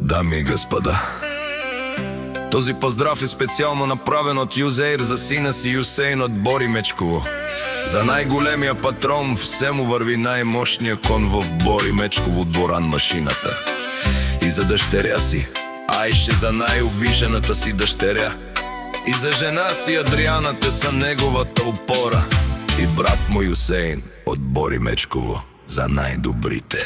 Дами и господа, този поздрав е специално направен от Юзеир за сина си Юсейн от Бори Мечково. За най-големия патрон все му върви най-мощния кон в Бори Мечково, Доран машината. И за дъщеря си Айше, за най-обижената си дъщеря, и за жена си Адриана, те са неговата опора. И брат му Юсейн от Бори Мечково за най-добрите.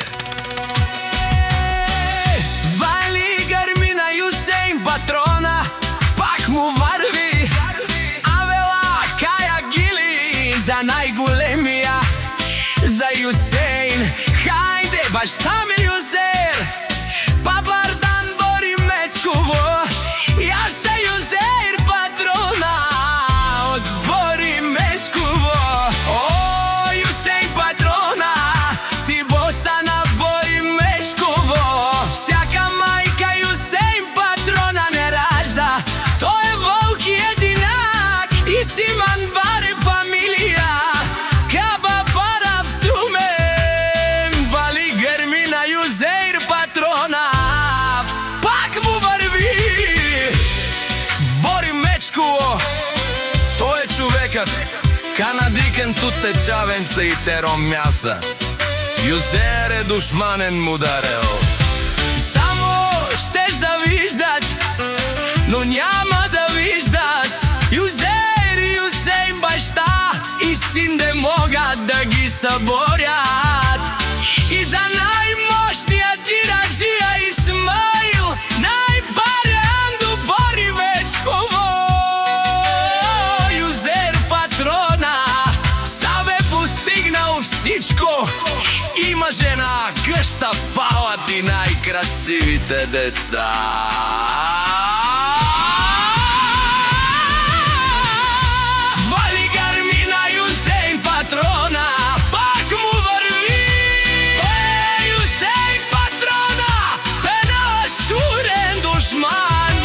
Вали гърми на Юсейн патрона, пак му върви. Авела Кая Гили за най-големия, за Юсейн. Хайде баща ми Юзеир, Папардан Бори Мечково, Яша Юзеир патрона от Бори Мечково. О, Юсейн патрона, си боса на Бори Мечково. Всяка майка Юсейн патрона не ражда, той е вълк и единак, и Симан Баре фамилия, Каба Бара в Тумен. Вали гърми на Юзеир патрона, пак му върви. В Бори Мечково той е човекът, канадикен туте чавенца и тером мяса. Юзеир е душманен му дарел. Само ще завиждат, но няма да виждат. Юзеир и Юсейн баща и син не могат да ги съборят. И за най-мощния тираджия Исмаил, най-барен до Бори Мечково. Юзеир патрона сам е постигнал всичко. Има жена, къща, палат и най-красивите деца. Вали гърми на Юсейн патрона, пак му върви. Юсейн патрона е налашурен душман,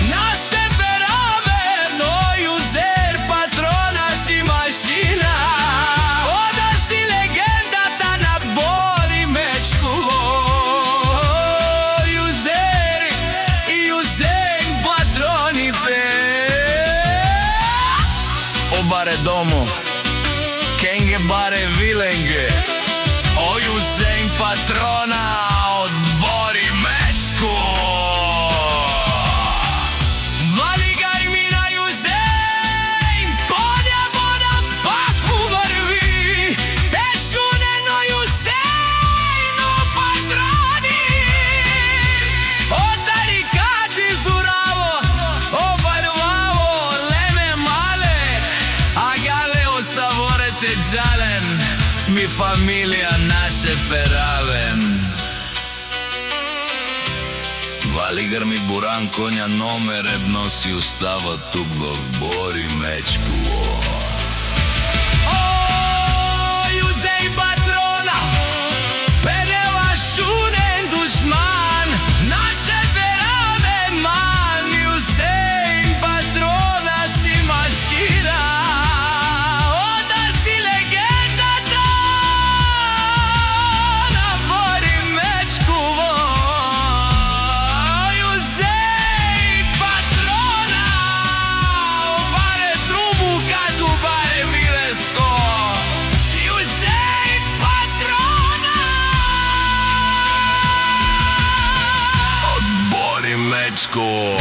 наш те перавен. О, Юзеир патрона си машина, ода си легендата на Бори Мечково. Юзеир и Юсейн патроните. О, баре домо, кенге баре виленге. О, Юсейн патрона от Бори Мечково. Вали гърми на Юсейн, по-небо пак му върви. Ешунено Юсейно патрони, от тарикати Зураво, о Барваво, Леме Мале, Агалео Саворете Джален, ми фамилия наше перавен. Вали гърми буран, коня номер едно си остава тук в Бори Мечково. О, Юсейн патрона, пенела шунен душман, наше перавен ман. Юсейн патрона си машина, ода си легендата на Бори Мечково. Юсейн патрона, баре трубу като баре милеско. Юсейн патрона от Бори Мечково.